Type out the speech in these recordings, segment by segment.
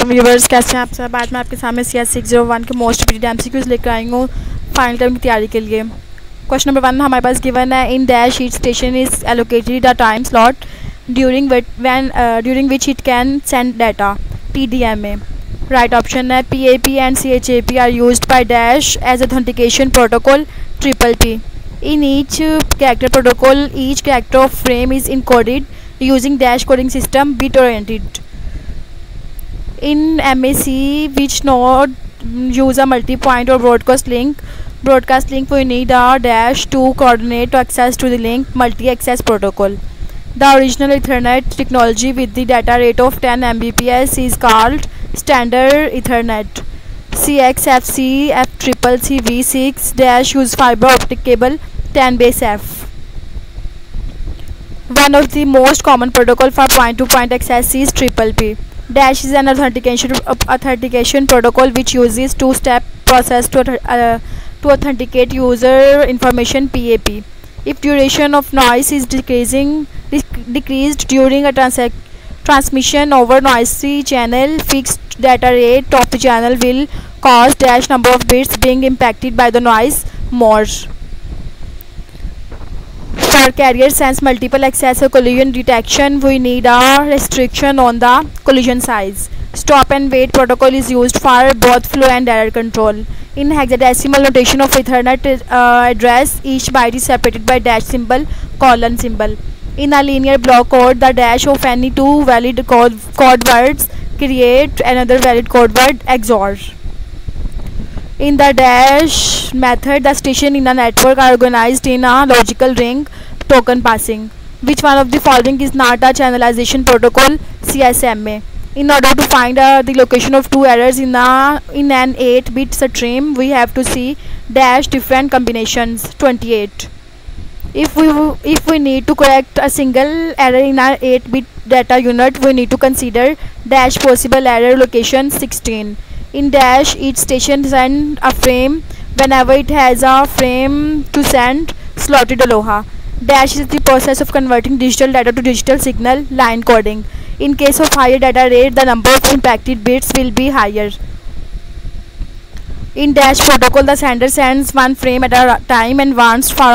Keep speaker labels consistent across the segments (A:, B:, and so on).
A: अस्सलाम व्यूवर्स, कैसे हैं आप सब। आज मैं आपके सामने cs601 के मोस्ट रिपीटेड एमसीक्यूज लेकर आई हूँ फाइनल टर्म की तैयारी के लिए। क्वेश्चन नंबर 1 हमारे पास गिवन है, in dash each station is allocated the time slot during which it can send data TDMA। Right option है PAP and CHAP are used by dash as authentication protocol PPP। In each character protocol, each character of frame is encoded using dash coding system bit oriented. In MAC, which node use a multi-point or broadcast link, we need a dash to coordinate access to the link multi-access protocol. The original Ethernet technology with the data rate of 10 Mbps is called standard Ethernet. CXFC F600V6 dash use fiber optic cable 10/F. One of the most common protocol for point-to-point access is PPP. Dash is an authentication protocol which uses two-step process to authenticate user information PAP. If duration of noise is decreased during a transmission over noisy channel, fixed data rate of the channel will cause dash number of bits being impacted by the noise more. For carrier sense multiple access or collision detection, we need a restriction on the collision size. Stop and wait protocol is used for both flow and error control. In hexadecimal notation of Ethernet address, each byte is separated by dash symbol, colon symbol. In a linear block code, the dash of any two valid code words create another valid code word XOR. In the dash method, the station in a network are organized in a logical ring token passing. Which one of the following is not a channelization protocol? CSMA. In order to find the location of two errors in an 8-bit stream, we have to see dash different combinations 28. If we need to correct a single error in our 8-bit data unit, we need to consider dash possible error location 16. In dash, each station sends a frame whenever it has a frame to send slotted aloha. Dash is the process of converting digital data to digital signal, line coding. In case of higher data rate, the number of impacted bits will be higher. In dash protocol, the sender sends one frame at a time and waits for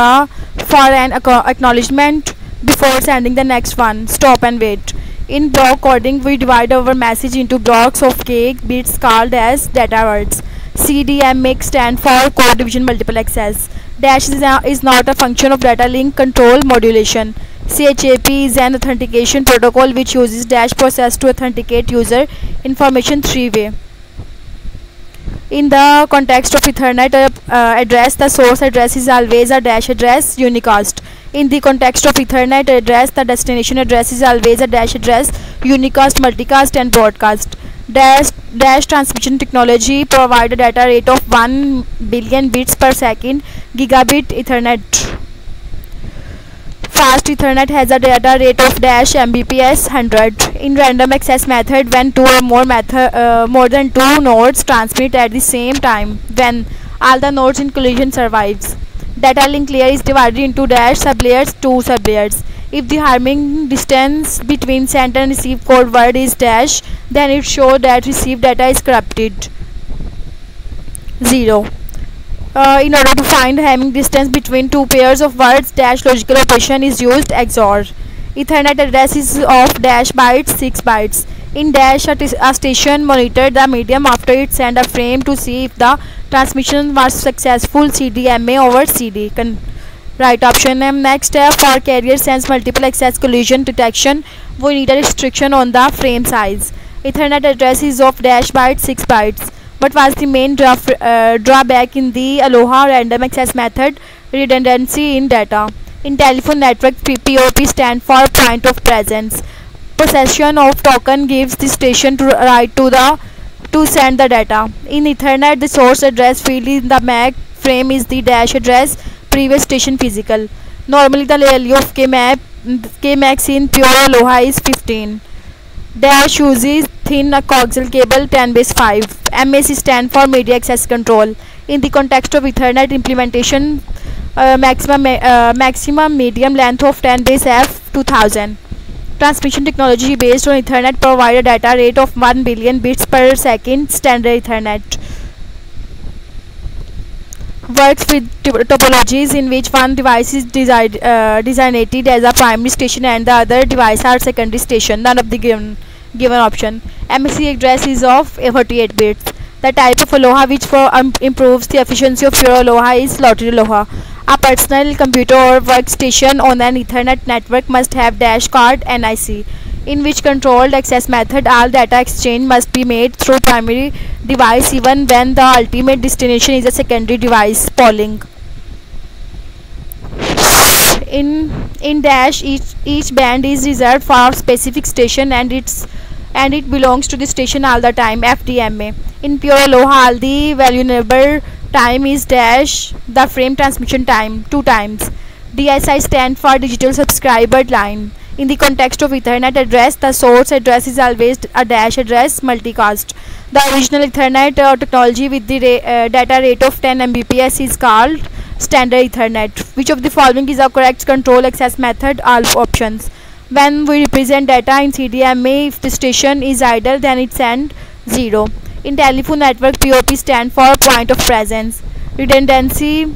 A: an acknowledgement before sending the next one. Stop and wait. In block coding, we divide our message into blocks of k bits called as data words. CDMA stands for code division multiple access. Dash is not a function of data link control modulation. CHAP is an authentication protocol which uses dash process to authenticate user information three-way. In the context of Ethernet address, the source address is always a dash address unicast. In the context of Ethernet address, the destination address is always a dash address unicast, multicast and broadcast. Dash transmission technology provides a data rate of 1 billion bits per second. Gigabit Ethernet. Fast Ethernet has a data rate of dash Mbps 100. In random access method, when two or more than two nodes transmit at the same time, when all the nodes in collision survives, data link layer is divided into dash sublayers, two sublayers. If the harming distance between sent and received code word is dash, then it shows that received data is corrupted. 0. In order to find harming distance between two pairs of words, dash logical operation is used XOR. Ethernet address is of dash bytes 6 bytes. In dash, a station monitors the medium after it sends a frame to see if the transmission was successful. CDMA over CD. Right option M. Next step, for carrier sense multiple access collision detection, we need a restriction on the frame size. Ethernet address is of dash bytes 6 bytes. What was the main drawback in the Aloha random access method? Redundancy in data. In telephone network, POP stands for point of presence. Possession of token gives the station right to send the data. In Ethernet, the source address field in the MAC frame is the dash address, previous station physical. Normally, the value of Kmax in pure Aloha is 15. Dash uses thin coaxial cable 10/5. MAC stand for media access control. In the context of Ethernet implementation, maximum medium length of 10/F 2000. Transmission technology based on Ethernet provide a data rate of 1 billion bits per second. Standard Ethernet works with topologies in which one device is designated as a primary station and the other device are secondary station. None of the given option. MAC address is of 48 bits. The type of aloha which improves the efficiency of pure aloha is slotted aloha. A personal computer or workstation on an Ethernet network must have dash card NIC, in which controlled access method all data exchange must be made through primary device even when the ultimate destination is a secondary device. Polling. In dash, each band is reserved for a specific station and it belongs to the station all the time. FDMA. In pure aloha, all the valuable time is dash the frame transmission time 2 times. DSI stand for digital subscriber line. In the context of Ethernet address, the source address is always a dash address multicast. The original Ethernet technology with the data rate of 10 Mbps is called standard Ethernet. Which of the following is a correct control access method? All options. When we represent data in CDMA, if the station is idle, then it sends 0. In telephone network, POP stand for point of presence. Redundancy.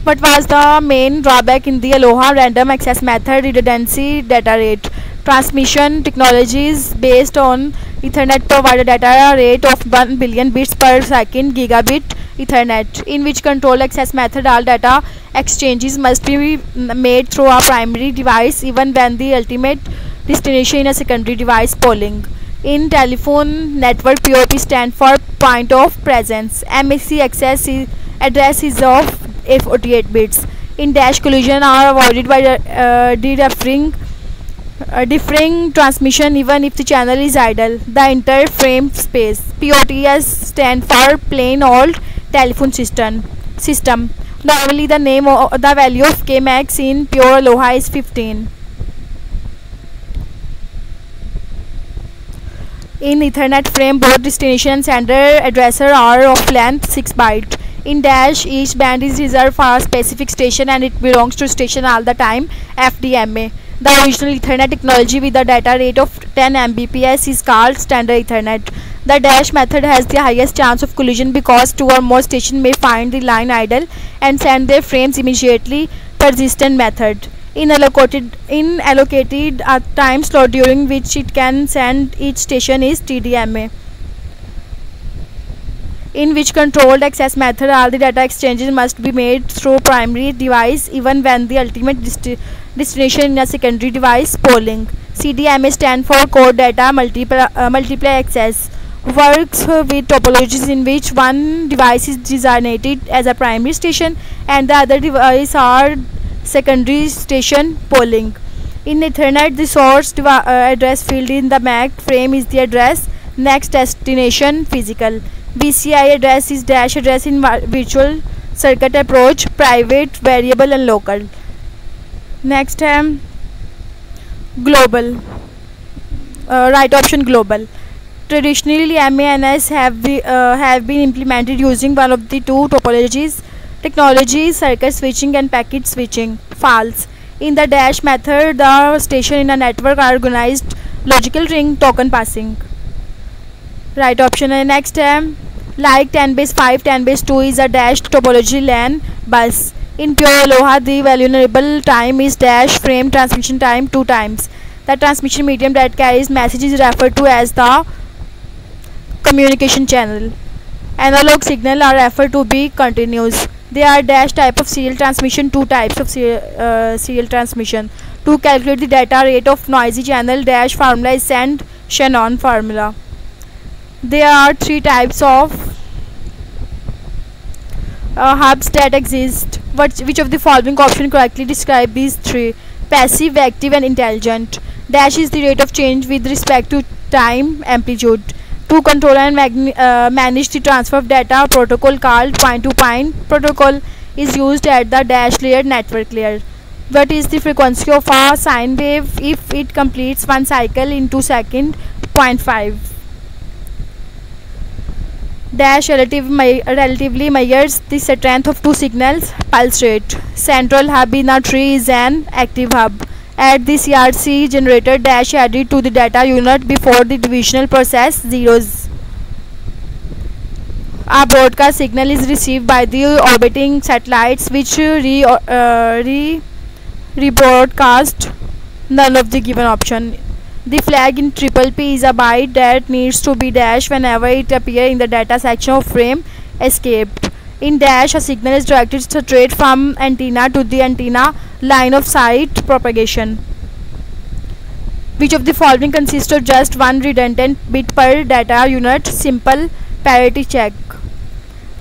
A: What was the main drawback in the Aloha random access method? Redundancy, data rate. Transmission technologies based on Ethernet provide a data rate of 1 billion bits per second. Gigabit Ethernet, in which control access method all data exchanges must be made through a primary device even when the ultimate destination is a secondary device. Polling. In telephone network, POP stand for point of presence. MAC access address is of 48 bits. In dash, collision are avoided by differing transmission even if the channel is idle. The interframe space. POTS stand for plain old telephone system. Normally the value of Kmax in pure aloha is 15. In Ethernet frame, both destination and sender addresser are of length 6 bytes. In dash, each band is reserved for a specific station and it belongs to station all the time. FDMA. The original Ethernet technology with the data rate of 10 Mbps is called standard Ethernet. The dash method has the highest chance of collision because 2 or more stations may find the line idle and send their frames immediately. Persistent method. In allocated time slot during which it can send each station is TDMA, in which controlled access method all the data exchanges must be made through primary device even when the ultimate destination is a secondary device. Polling. CDMA stand for core data multiply access. Works with topologies in which one device is designated as a primary station and the other device are secondary station. Polling. In Ethernet, the source address field in the MAC frame is the address. Next destination physical. VCI address is dash address in virtual circuit approach, private, variable and local. Next global. Right option global. Traditionally, MANs have been implemented using one of the two topologies. Technology, circuit switching and packet switching. False. In the dash method, the station in a network are organized logical ring token passing. Right option. Next like 10^5, 10^2 is a dash topology LAN bus. In pure aloha, the valuable time is dash frame transmission time 2 times. The transmission medium that carries message is referred to as the communication channel. Analog signal are referred to be continuous. They are dash type of serial transmission, 2 types of serial transmission. To calculate the data rate of noisy channel, dash formula is Shannon formula. There are 3 types of hubs that exist. Which of the following option correctly describe these 3? Passive, active and intelligent. Dash is the rate of change with respect to time amplitude. To control and manage the transfer of data, a protocol called point-to-point protocol is used at the dash layer network layer. What is the frequency of a sine wave if it completes one cycle in 2 seconds? 0.5. Dash relatively measures the strength of 2 signals. Pulse rate. Central hub in a tree is an active hub. At the CRC generator dash added to the data unit before the divisional process zeros. A broadcast signal is received by the orbiting satellites which rebroadcast none of the given option. The flag in triple P is a byte that needs to be dashed whenever it appears in the data section of frame escaped. In dash, a signal is directed straight from antenna to the antenna line of sight propagation. Which of the following consists of just one redundant bit per data unit? Simple parity check.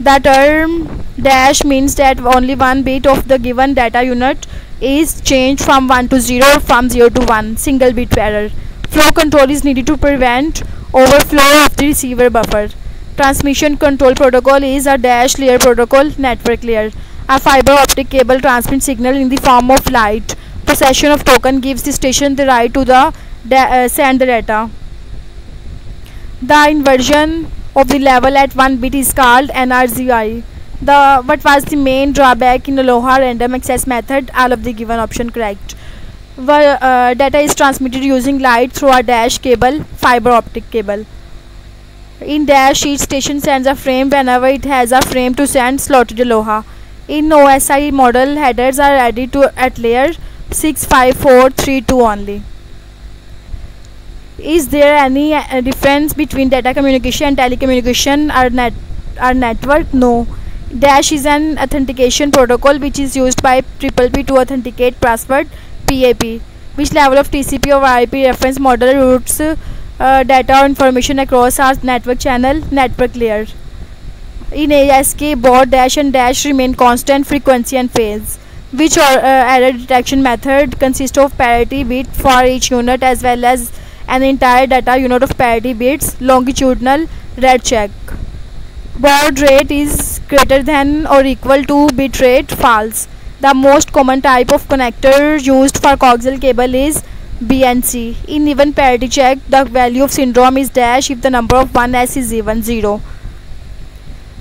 A: The term dash means that only one bit of the given data unit is changed from 1 to 0 or from 0 to 1, single bit error. Flow control is needed to prevent overflow of the receiver buffer. Transmission control protocol is a dash layer protocol, network layer. A fiber optic cable transmits signal in the form of light. Possession of token gives the station the right to send the data. The inversion of the level at one bit is called NRZI. What was the main drawback in the Aloha random access method? All of the given option correct. Data is transmitted using light through a dash cable, fiber optic cable. In dash, each station sends a frame whenever it has a frame to send slotted Aloha. In OSI model, headers are added at layer 65432 only. Is there any difference between data communication and telecommunication or network? No. Dash is an authentication protocol which is used by triple P to authenticate password PAP. Which level of TCP or IP reference model routes data or information across our network channel? Network layer. In ASK, baud dash and dash remain constant frequency and phase. Which error detection method consists of parity bit for each unit as well as an entire data unit of parity bits? Longitudinal red check. Baud rate is greater than or equal to bit rate? False. The most common type of connector used for coaxial cable is BNC. In even parity check, the value of syndrome is dash if the number of 1s is even 0.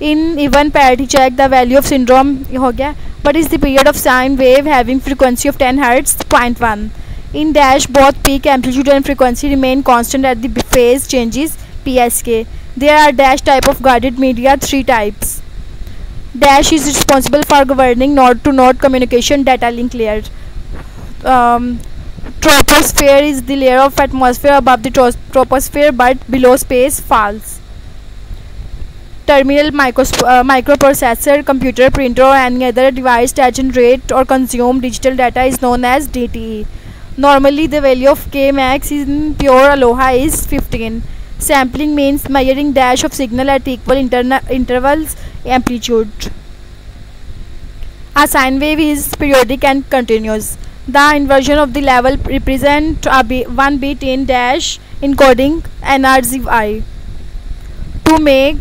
A: In even parity check, the value of syndrome हो गया. What is the period of sine wave having frequency of 10 Hz? 0.1. In dash, both peak amplitude and frequency remain constant at the phase changes PSK. There are dash type of guided media, 3 types. Dash is responsible for governing node-to-node communication data link layer. Troposphere is the layer of atmosphere above the troposphere but below space. False. Terminal microprocessor, computer, printer or any other device that generate or consume digital data is known as DTE. Normally the value of K max in pure Aloha is 15. Sampling means measuring dash of signal at equal intervals amplitude. A sine wave is periodic and continuous. The inversion of the level represents one bit in dash encoding NRZI. To make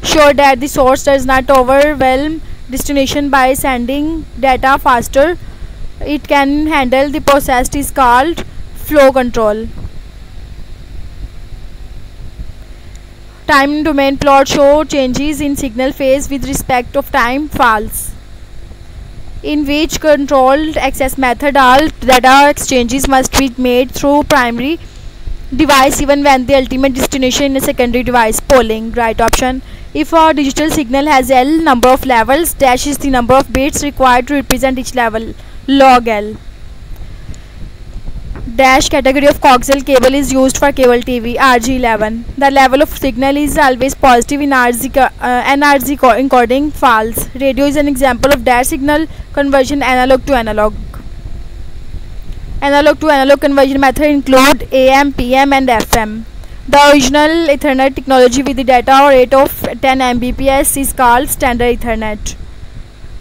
A: sure that the source does not overwhelm destination by sending data faster, it can handle the process is called flow control. Time domain plot show changes in signal phase with respect of time. False. In which controlled access method all data exchanges must be made through primary device even when the ultimate destination is a secondary device? Polling. Right option. If a digital signal has L number of levels, dash is the number of bits required to represent each level. Log L. Dash category of coaxial cable is used for cable TV. RG11. The level of signal is always positive in NRZ encoding. False. Radio is an example of dash signal conversion analog to analog. Analog to analog conversion method include AM, PM and FM. The original Ethernet technology with the data rate of 10 Mbps is called standard Ethernet.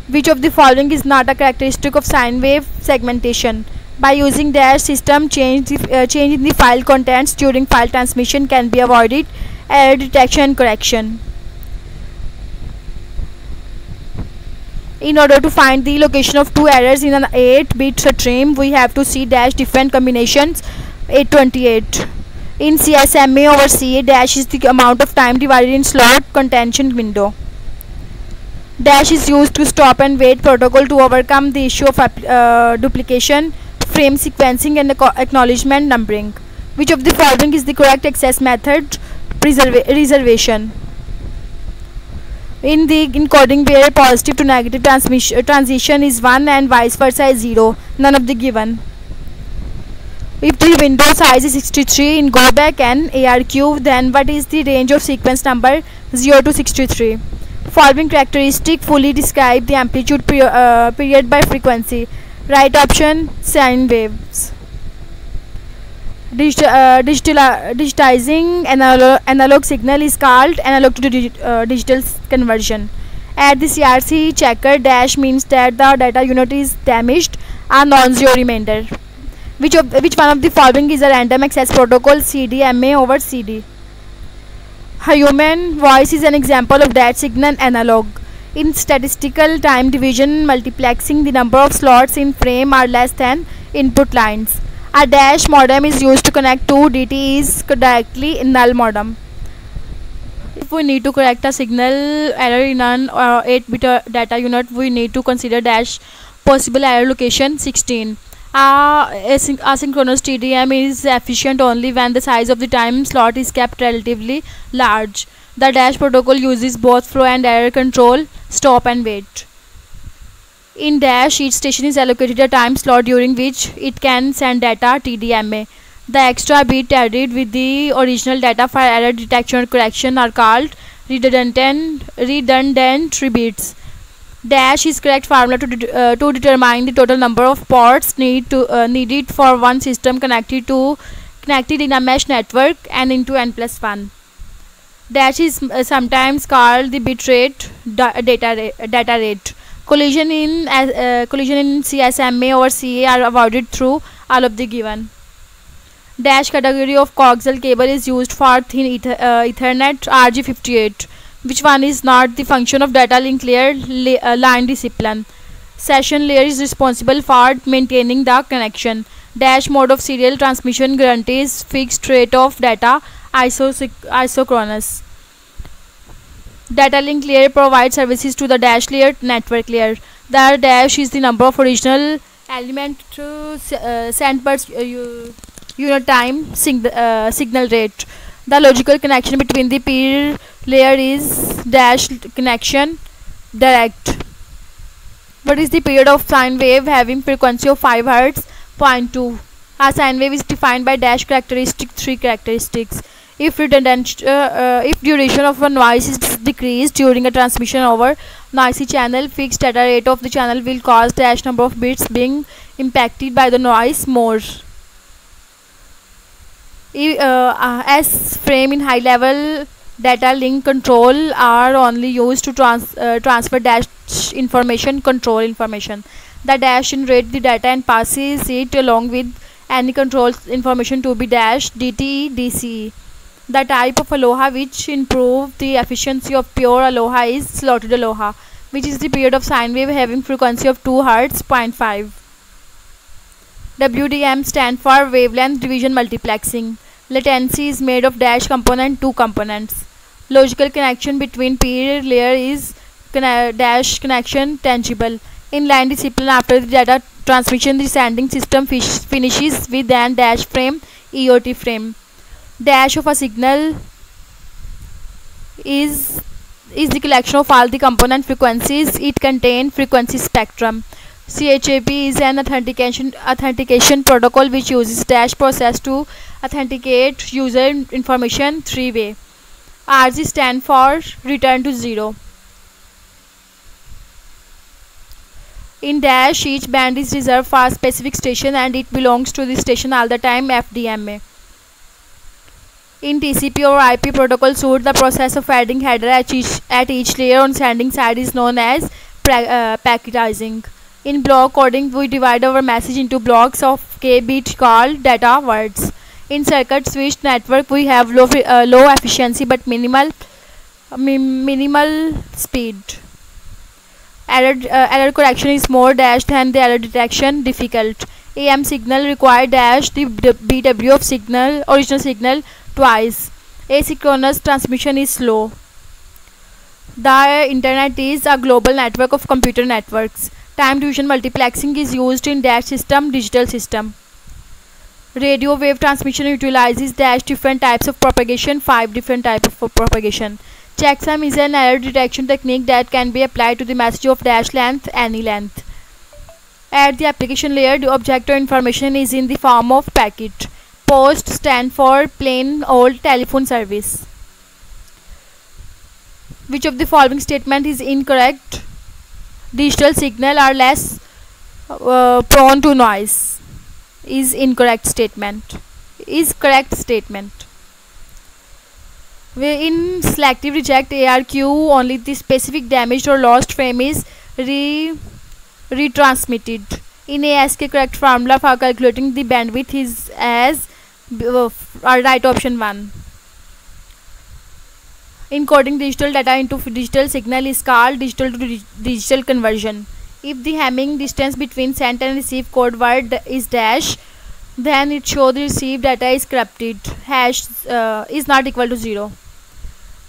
A: Which of the following is not a characteristic of sine wave segmentation? By using dash system, change in the file contents during file transmission can be avoided. Error detection and correction. In order to find the location of two errors in an 8-bit stream, we have to see dash different combinations 828. In CSMA over CA, dash is the amount of time divided in slot contention window. Dash is used to stop and wait protocol to overcome the issue of duplication. frame sequencing and acknowledgement numbering. Which of the following is the correct access method? Reservation. In the encoding where positive to negative transition is 1 and vice versa is 0, none of the given. If the window size is 63 in go back and ARQ, then what is the range of sequence number 0 to 63? Following characteristic fully describe the amplitude period by frequency. Right option, sine waves. Digitizing analog signal is called analog to digital conversion. At the CRC checker dash means that the data unit is damaged, a non-zero remainder. Which one of the following is a random access protocol? CDMA over CD. A human voice is an example of that signal analog. In statistical time division multiplexing, the number of slots in frame are less than input lines. A dash modem is used to connect two DTEs directly in null modem. If we need to correct a signal error in an 8-bit data unit, we need to consider dash possible error location 16. Asynchronous TDM is efficient only when the size of the time slot is kept relatively large. The dash protocol uses both flow and error control, stop and wait. In dash, each station is allocated a time slot during which it can send data TDMA. The extra bit added with the original data for error detection or correction are called redundant bits. Dash is correct formula to determine the total number of ports needed for one system connected in a mesh network and into n+1. Dash is sometimes called the bit rate, data rate. Collision in CSMA or CA are avoided through all of the given. Dash category of coaxial cable is used for thin Ethernet RG58. Which one is not the function of data link layer? Line discipline. Session layer is responsible for maintaining the connection. Dash mode of serial transmission guarantees fixed rate of data isochronous. Data link layer provides services to the dash layer network layer. The dash is the number of original element sent per unit time signal rate. The logical connection between the peer layer is dash connection direct. What is the period of sine wave having frequency of 5 Hz? 0.2. A sine wave is defined by dash characteristic 3 characteristics. If duration of a noise is decreased during a transmission over noisy channel, fixed data rate of the channel will cause dash number of bits being impacted by the noise more. S frame in high level data link control are only used to transfer dash information, control information. The dash generates the data and passes it along with any control information to be dash DTE DCE. The type of aloha which improve the efficiency of pure aloha is slotted aloha, which is the period of sine wave having frequency of 2 Hz 0.5. WDM stand for wavelength division multiplexing. Latency is made of dash component 2 components. Logical connection between peer layer is dash connection tangible. In line discipline, after the data transmission, the sending system finishes with an dash frame EOT frame. Dash of a signal is the collection of all the component frequencies it contains frequency spectrum. CHAP is an authentication protocol which uses dash process to authenticate user information 3-way. RG stand for return to 0. In dash, each band is reserved for a specific station and it belongs to the station all the time. FDMA. In TCP or IP protocol suite, the process of adding header at each layer on sending side is known as packetizing. In block coding, we divide our message into blocks of k bit called data words. In circuit switched network, we have low efficiency but minimal speed. Error correction is more dash than the error detection difficult. AM signal require dash the BW of original signal twice. Asynchronous transmission is slow. The internet is a global network of computer networks. Time division multiplexing is used in dash system, digital system. Radio wave transmission utilizes dash different types of propagation, 5 different types of propagation. Checksum is an error detection technique that can be applied to the message of dash length, any length. At the application layer, the object or information is in the form of packet. POST stand for plain old telephone service. Which of the following statement is incorrect? Digital signal are less prone to noise. Is incorrect statement. Is correct statement. In selective reject ARQ, only the specific damaged or lost frame is retransmitted. In ASK, correct formula for calculating the bandwidth is as right option 1. Encoding digital data into digital signal is called digital to digital conversion. If the Hamming distance between sent and received code word is dash, then it shows the received data is corrupted. Hash is not equal to 0.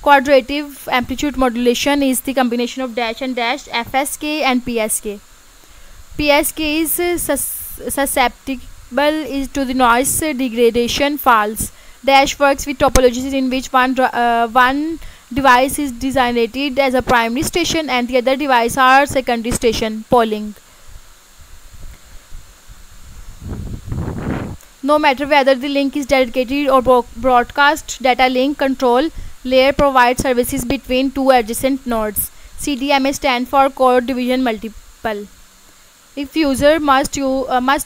A: Quadrative amplitude modulation is the combination of dash and dash, FSK and PSK. PSK is susceptible to the noise degradation, false. Dash works with topologies in which one device is designated as a primary station and the other device are secondary station, polling. No matter whether the link is dedicated or broadcast, data link control layer provides services between two adjacent nodes. CDMA stands for code division multiple. If user must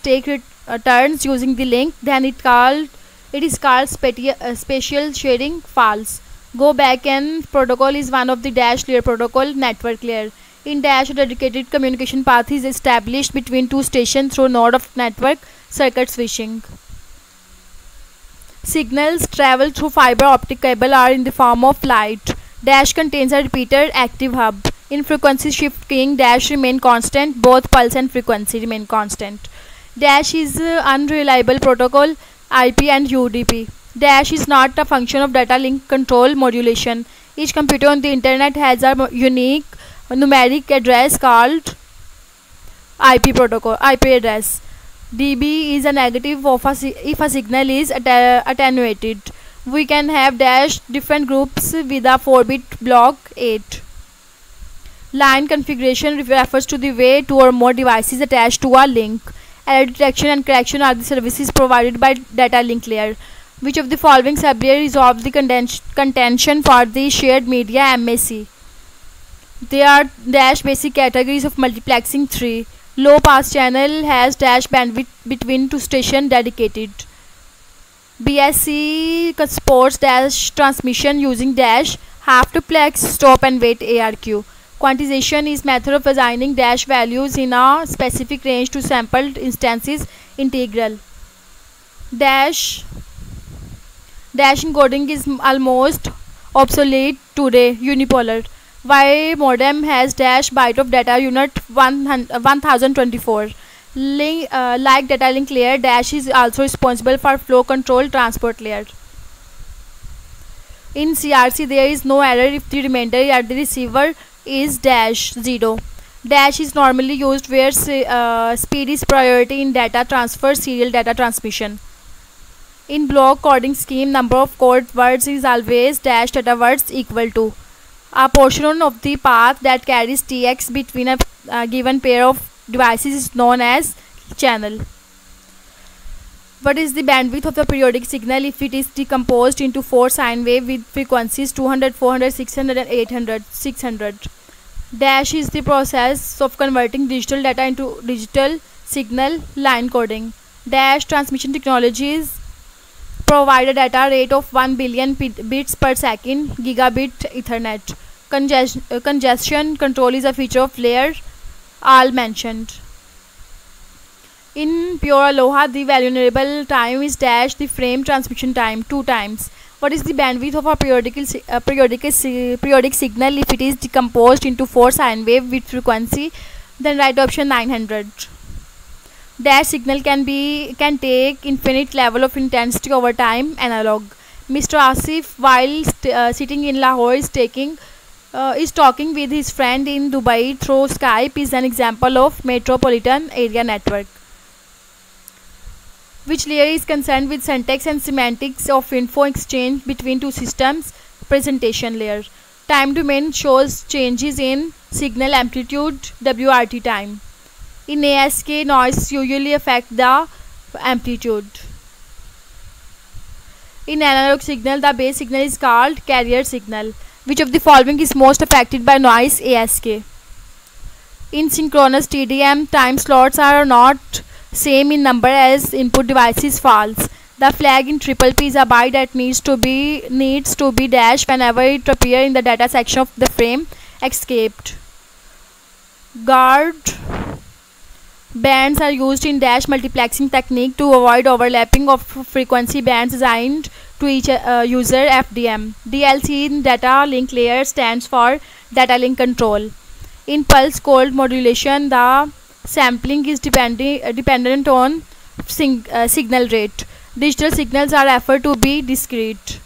A: take turns using the link, then it is called spatial sharing, false. Go back and protocol is one of the dash layer protocol network layer. In dash, a dedicated communication path is established between two stations through node of network circuit switching. Signals travel through fiber optic cable are in the form of light. Dash contains a repeater active hub. In frequency shift keying, dash remain constant. Both pulse and frequency remain constant. Dash is unreliable protocol, IP and UDP. Dash is not a function of data link control modulation. Each computer on the internet has a unique numeric address called IP address. dB is a negative of if a signal is attenuated. We can have dash different groups with a 4-bit block 8. Line configuration refers to the way two or more devices attached to a link. Error detection and correction are the services provided by data link layer. Which of the following sublayer resolve the contention for the shared media MAC? There are dash basic categories of multiplexing 3. Low pass channel has dash bandwidth between two stations dedicated. BSC supports dash transmission using dash, half duplex, stop and wait ARQ. Quantization is method of assigning dash values in a specific range to sampled instances. Integral. Dash encoding is almost obsolete today. Unipolar. Y modem has dash byte of data unit 1024. Like data link layer, dash is also responsible for flow control transport layer. In CRC, there is no error if the remainder at the receiver is dash 0. Dash is normally used where speed is priority in data transfer, serial data transmission. In block coding scheme, number of code words is always dash data words equal to a portion of the path that carries TX between a given pair of devices is known as channel. What is the bandwidth of the periodic signal if it is decomposed into 4 sine wave with frequencies 200, 400, 600 and 800, 600? Dash is the process of converting digital data into digital signal, line coding. Dash transmission technologies provide a data rate of 1 billion bits per second, gigabit Ethernet. Congestion control is a feature of layer all mentioned. In pure Aloha, the vulnerable time is dash the frame transmission time 2 times. What is the bandwidth of a periodic signal if it is decomposed into 4 sine wave with frequency? Then right option 900. Dash signal can take infinite level of intensity over time. Analog. Mr. Asif, while sitting in Lahore, is taking is talking with his friend in Dubai through Skype is an example of metropolitan area network. Which layer is concerned with syntax and semantics of info exchange between two systems? Presentation layer. Time domain shows changes in signal amplitude WRT time. In ASK, noise usually affect the amplitude. In analog signal, the base signal is called carrier signal. Which of the following is most affected by noise? ASK. In synchronous TDM, time slots are not same in number as input device is false. The flag in triple P is a byte that needs to be dashed whenever it appears in the data section of the frame escaped. Guard bands are used in dash multiplexing technique to avoid overlapping of frequency bands assigned to each user FDM. DLC in data link layer stands for data link control. In pulse code modulation, the sampling is dependent on signal rate. Digital signals are referred to be discrete.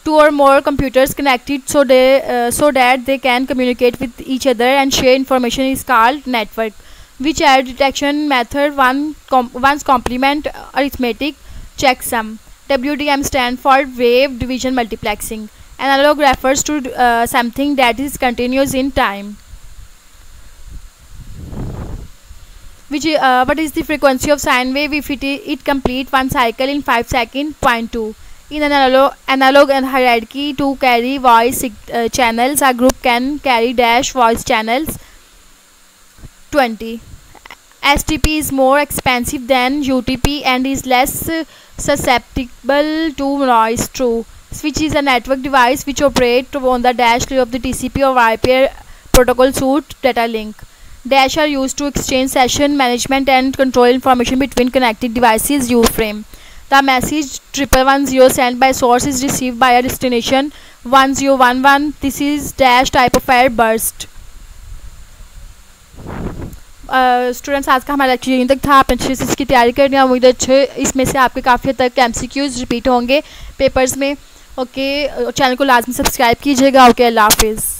A: Two or more computers connected so that they can communicate with each other and share information is called network. Which error detection method once complement arithmetic checksum? WDM stands for wave division multiplexing. Analog refers to something that is continuous in time. What is the frequency of sine wave if it complete one cycle in 5 seconds? 0.2. In analog and hierarchy, to carry voice channels, a group can carry dash voice channels. 20. STP is more expensive than UTP and is less susceptible to noise. True. Switch is a network device which operates on the dash layer of the TCP or IP protocol suite data link. Dash are used to exchange session management and control information between connected devices. U-frame. The message 1110 sent by source is received by a destination 1011. This is dash type of error burst. Students आज का हमारा lecture यहीं तक था. आप अच्छे से इसकी तैयारी करनी है. उम्मीद अच्छे इसमें से आपके काफ़ी हद तक MCQs रिपीट होंगे पेपर्स में. ओके, चैनल को लाजमी सब्सक्राइब कीजिएगा. ओके, अल्लाह हाफिज़.